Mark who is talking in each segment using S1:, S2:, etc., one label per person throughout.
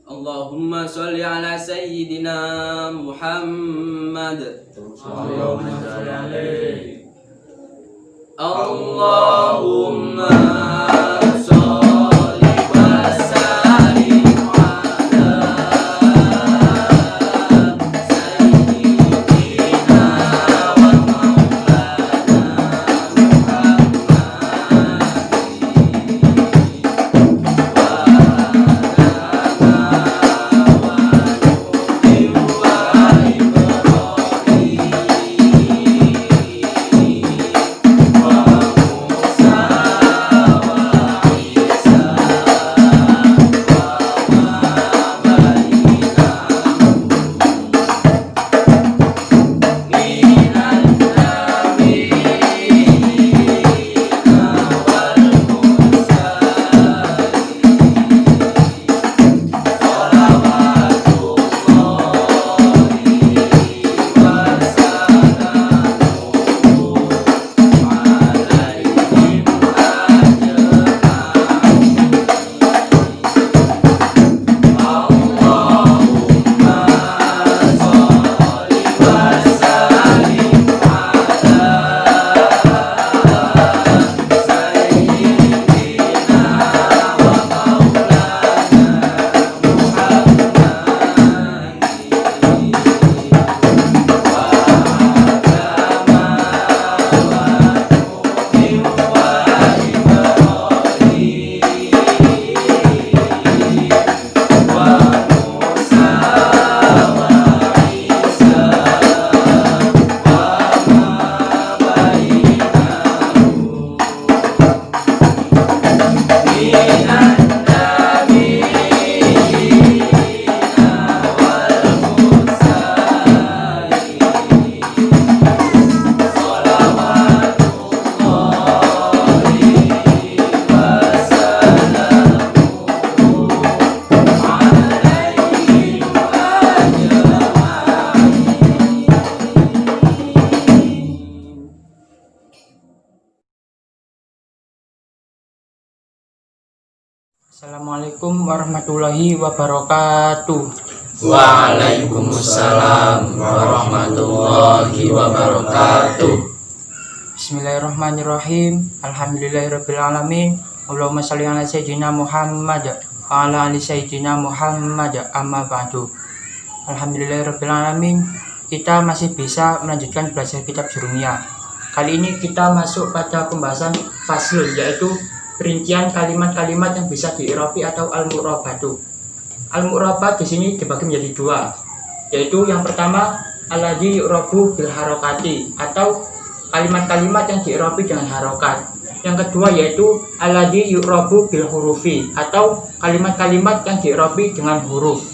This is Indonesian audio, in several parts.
S1: Allahumma sholli ala sayyidina Muhammad.
S2: Allahumma sholli alaihi.
S1: Allahumma sholli wa sallim ala sayyidina wa maulana
S3: Assalamualaikum warahmatullahi wabarakatuh.
S2: Waalaikumsalam warahmatullahi wabarakatuh.
S3: Bismillahirrahmanirrahim. Alhamdulillahirabbil alamin. Allahumma shalli ala sayyidina Muhammad wa ala ali sayyidina Muhammad. Amma ba'du. Alhamdulillahirabbil alamin. Kita masih bisa melanjutkan belajar kitab Jurumiyah. Kali ini kita masuk pada pembahasan fasl, yaitu perincian kalimat-kalimat yang bisa diirobi atau al-mu'rabatu. Al-mu'rabat di sini dibagi menjadi dua, yaitu yang pertama alladzi yu'rabu bil harokati, atau kalimat-kalimat yang diirobi dengan harokat. Yang kedua yaitu alladzi yu'rabu bil hurufi, atau kalimat-kalimat yang diirobi dengan huruf.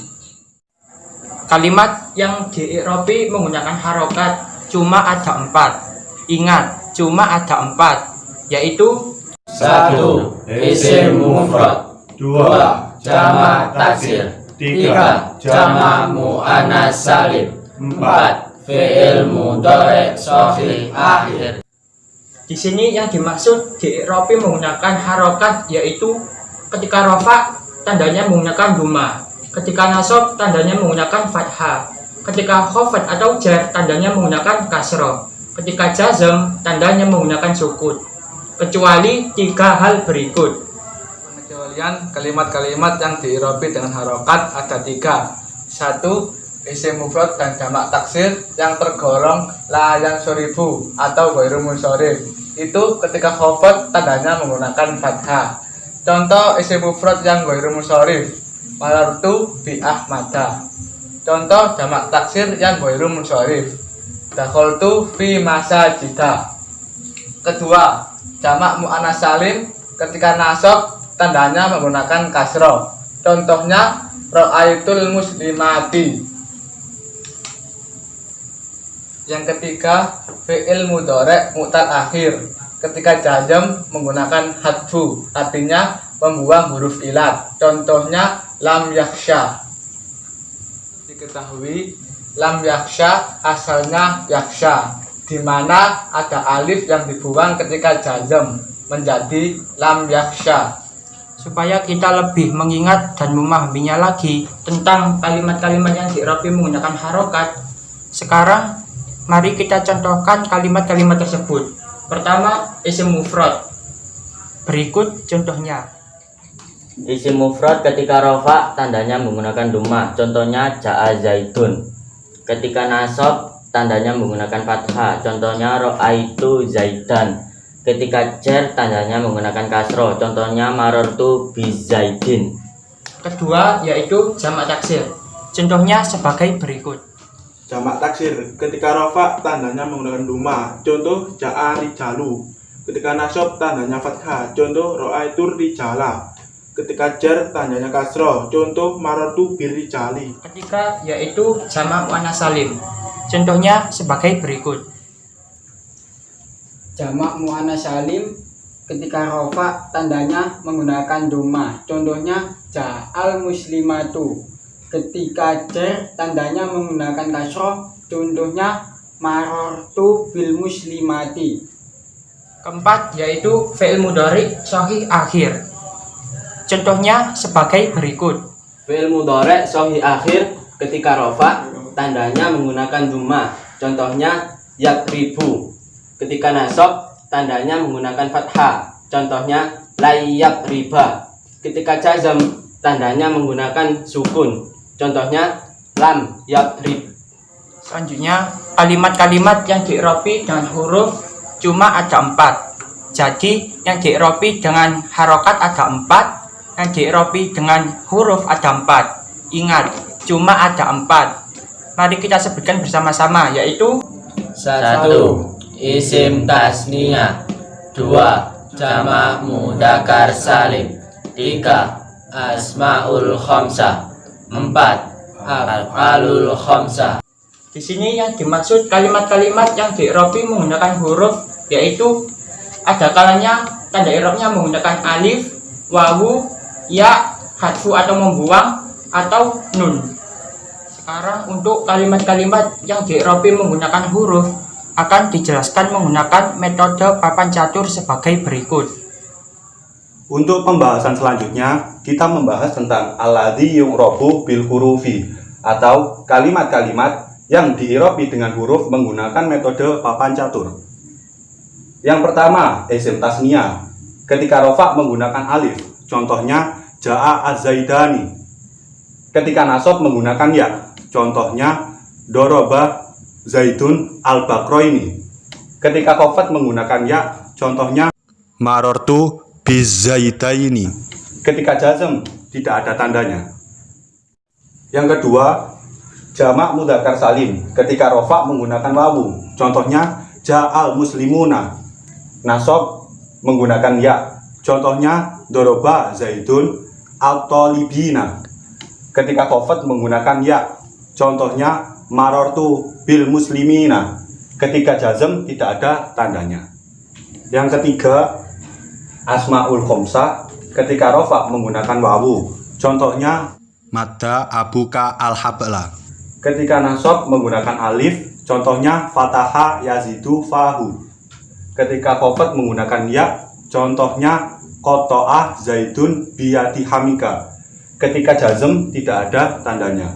S3: Kalimat yang diirobi menggunakan harokat cuma ada 4. Ingat, cuma ada 4, yaitu
S2: 1. Isim mufrad. 2. Jamak taksir. 3. Jamak muannas salim. 4. Fi'il mudhari' shahih akhir.
S3: Di sini yang dimaksud diirobi menggunakan harokat yaitu ketika rafa tandanya menggunakan dhamma, ketika nasab tandanya menggunakan fathah, ketika khafad atau jar tandanya menggunakan kasroh, ketika jazm tandanya menggunakan sukun, kecuali 3 hal berikut.
S4: Pengecualian kalimat-kalimat yang diirobi dengan harokat ada 3. 1. Isim mufrad dan jamak taksir yang tergolong la yang sorifu atau ghairu munsharif. Itu ketika khafad tandanya menggunakan fathah. Contoh isim mufrad yang ghairu munsharif, marartu bi ahmada. Contoh jamak taksir yang ghairu munsharif, dakhaltu fi masajida. Kedua, jamak muannas salim ketika nasab tandanya menggunakan kasroh. Contohnya ra'aitul muslimati. Yang ketiga, fi'il mudhari' mu'tal akhir ketika jazm menggunakan hadfu, artinya membuang huruf ilat. Contohnya lam yakhsha. Diketahui lam yakhsha asalnya yakhsha, di mana ada alif yang dibuang ketika jazm menjadi lam yakhsha.
S3: Supaya kita lebih mengingat dan memahaminya lagi tentang kalimat-kalimat yang diirobi menggunakan harokat. Sekarang mari kita contohkan kalimat-kalimat tersebut. Pertama, isim mufrad. Berikut contohnya.
S2: Isim mufrad ketika rofa tandanya menggunakan dhamma. Contohnya ja'a zaidun. Ketika nasab tandanya menggunakan fathah. Contohnya ra'aitu zaidan. Ketika jar tandanya menggunakan kasroh. Contohnya marartu bizaidin.
S3: Kedua yaitu jamak taksir. Contohnya sebagai berikut.
S5: Jamak taksir ketika rofa tandanya menggunakan dhamma. Contoh ja'a rijalu. Ketika nasab tandanya fathah. Contoh ra'aitu rijala. Ketika jar tandanya kasroh. Contoh marartu birrijali.
S3: Ketiga yaitu jamak muannas salim. Contohnya sebagai berikut.
S6: Jamak muannas salim ketika rofa tandanya menggunakan dhamma. Contohnya ja'al muslimatu. Ketika jar tandanya menggunakan kasroh. Contohnya marartu bil muslimati.
S3: Keempat yaitu fi'il mudhari shahih akhir. Contohnya sebagai berikut.
S2: Fi'il mudhari shahih akhir ketika rofa tandanya menggunakan dhamma. Contohnya yakribu. Ketika nasab tandanya menggunakan fathah. Contohnya layak riba. Ketika jazm tandanya menggunakan sukun. Contohnya lam yakrib.
S3: Selanjutnya kalimat-kalimat yang diirobi dengan huruf cuma ada 4. Jadi yang diirobi dengan harokat ada 4. Yang diirobi dengan huruf ada 4. Ingat, cuma ada 4. Mari kita sebutkan bersama-sama yaitu
S2: 1. Isim tasniyah. 2. Jamak mudzakkar salim. 3. Asmaul khamsah. 4. Af'alul khamsah.
S3: di sini yang dimaksud kalimat-kalimat yang diirobi menggunakan huruf yaitu ada kalanya tanda i'rabnya menggunakan alif, wawu, ya, hadfu atau membuang atau nun. Sekarang untuk kalimat-kalimat yang diirobi menggunakan huruf akan dijelaskan menggunakan metode papan catur sebagai berikut.
S7: Untuk pembahasan selanjutnya, kita membahas tentang alladzi yu'rabu bil hurufi atau kalimat-kalimat yang diirobi dengan huruf menggunakan metode papan catur. Yang pertama, isim tasniyah. Ketika rofa menggunakan alif, contohnya ja'a az-zaidani. Ketika nasab menggunakan ya, contohnya doroba zaidun al-bakroini. Ketika khafat menggunakan ya, contohnya marartu bizaidaini. Ketika jazm tidak ada tandanya. Yang kedua, jamak mudzakkar salim. Ketika rofa menggunakan wawu, contohnya ja'al muslimuna. Nasab menggunakan ya, contohnya doroba zaidun al-talibina. Ketika khafat menggunakan ya, contohnya marartu bil muslimina. Ketika jazm tidak ada tandanya. Yang ketiga, asmaul khamsah. Ketika rofa menggunakan wawu, contohnya madda abuka al-habla. Ketika nasab menggunakan alif, contohnya fataha yazidu fahu. Ketika khafat menggunakan ya, contohnya qata'ah zaidun biyati hamika. Ketika jazm tidak ada tandanya.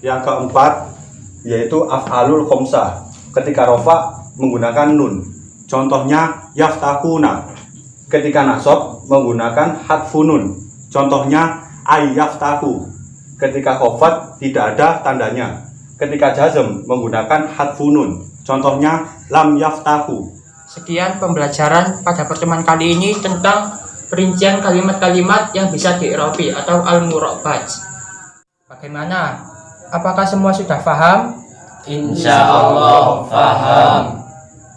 S7: Yang keempat yaitu af'alul khamsah. Ketika rofa menggunakan nun, contohnya yaftahuna. Ketika nasab menggunakan hadfunun, contohnya ayyaftahu. Ketika khafat tidak ada tandanya. Ketika jazm menggunakan hadfunun, contohnya lam yaftahu.
S3: Sekian pembelajaran pada pertemuan kali ini tentang perincian kalimat-kalimat yang bisa diirobi atau al-murabat. Bagaimana? Apakah semua sudah paham?
S2: Insya Allah paham.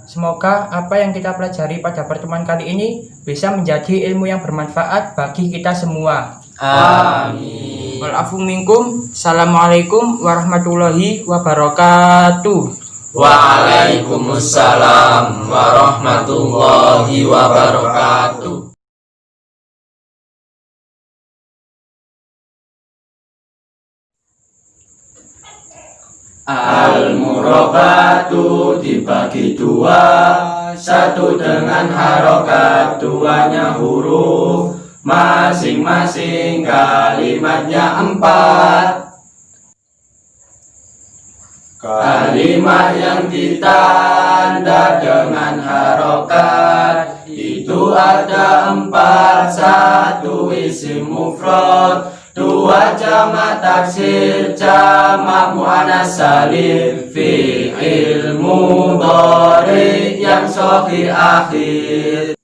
S3: Semoga apa yang kita pelajari pada pertemuan kali ini bisa menjadi ilmu yang bermanfaat bagi kita semua.
S2: Amin.
S3: Walafu minkum. Assalamualaikum warahmatullahi wabarakatuh.
S2: Waalaikumsalam warahmatullahi wabarakatuh. Al-murabatu dibagi dua, satu dengan harokat, duanya huruf.
S1: masing-masing kalimatnya 4. Kalimat yang ditanda dengan harokat itu ada 4. 1 isim mufrad, 2 jamak taksir, jamak muannas salim, fi'il mudhari yang shahih akhir.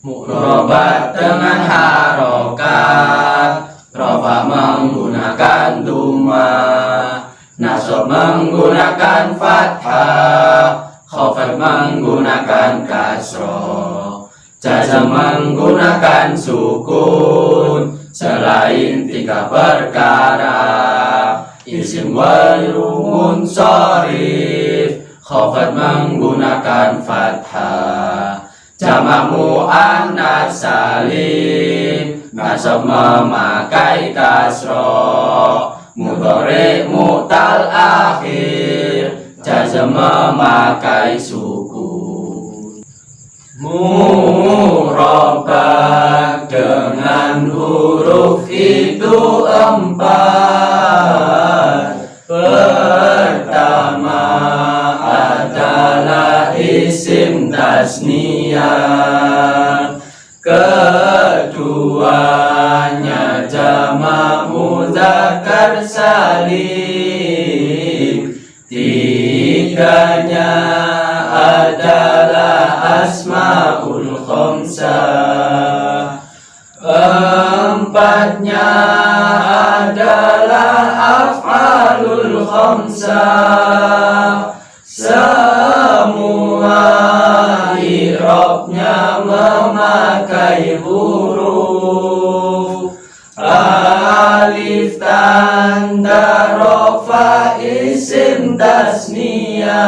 S1: Mu'robat dengan harokat, rafa menggunakan dhamma, nasab menggunakan fathah, khafat menggunakan kasroh, jazm menggunakan sukun. Selain 3 perkara, isim ghairu munsharif, khafat menggunakan fathah, jamak muannas salim, nasab memakai kasroh, mudhari mu'tal akhir, jazm memakai sukun. Murakkab dengan huruf itu 4. Pertama adalah isim tasniyah, keduanya jamak mudzakkar salim, tiganya adalah asmaul khamsah, empatnya adalah af'alul khamsah. Semua i'rabnya memakai huruf alif, tanda rafa isim tasniyah,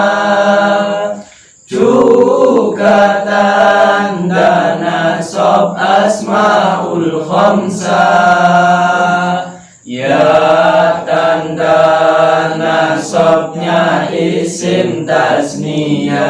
S1: juga tanda nasab asmaul khamsah. Ya, tanda nasabnya isim tasniyah,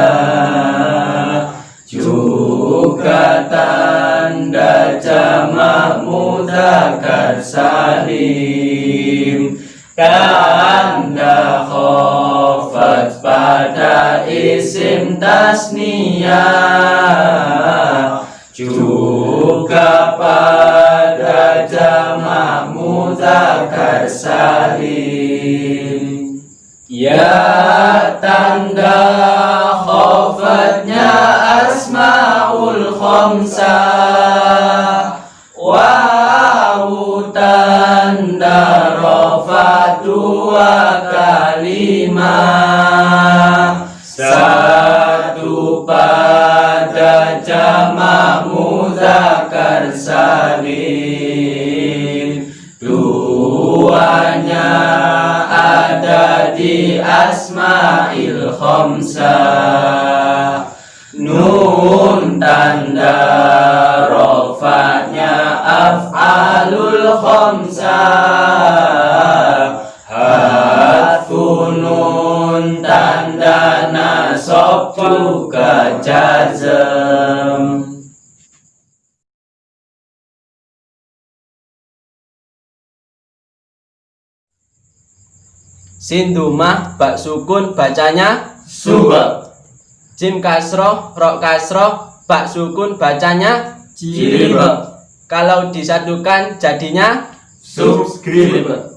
S1: juga tanda jamak mudzakkar salim, tanda khafat pada isim tasniyah, juga pada jamak mudzakkar salim. Ya, tanda khafatnya asmaul khamsah, wawu tanda rafa 2 kalimat, 1 pada jamak mudzakkar salim, 2-nya ada di asma'il khamsah. Nun tanda rafa'nya af'alul khamsah, hadfu nun tanda nasab juga jazm.
S8: Sin dhammah ba sukun bacanya
S1: Suba.
S8: jim kasroh ro kasroh ba sukun bacanya
S1: Jiriba.
S8: Kalau disatukan jadinya
S1: Subscribe.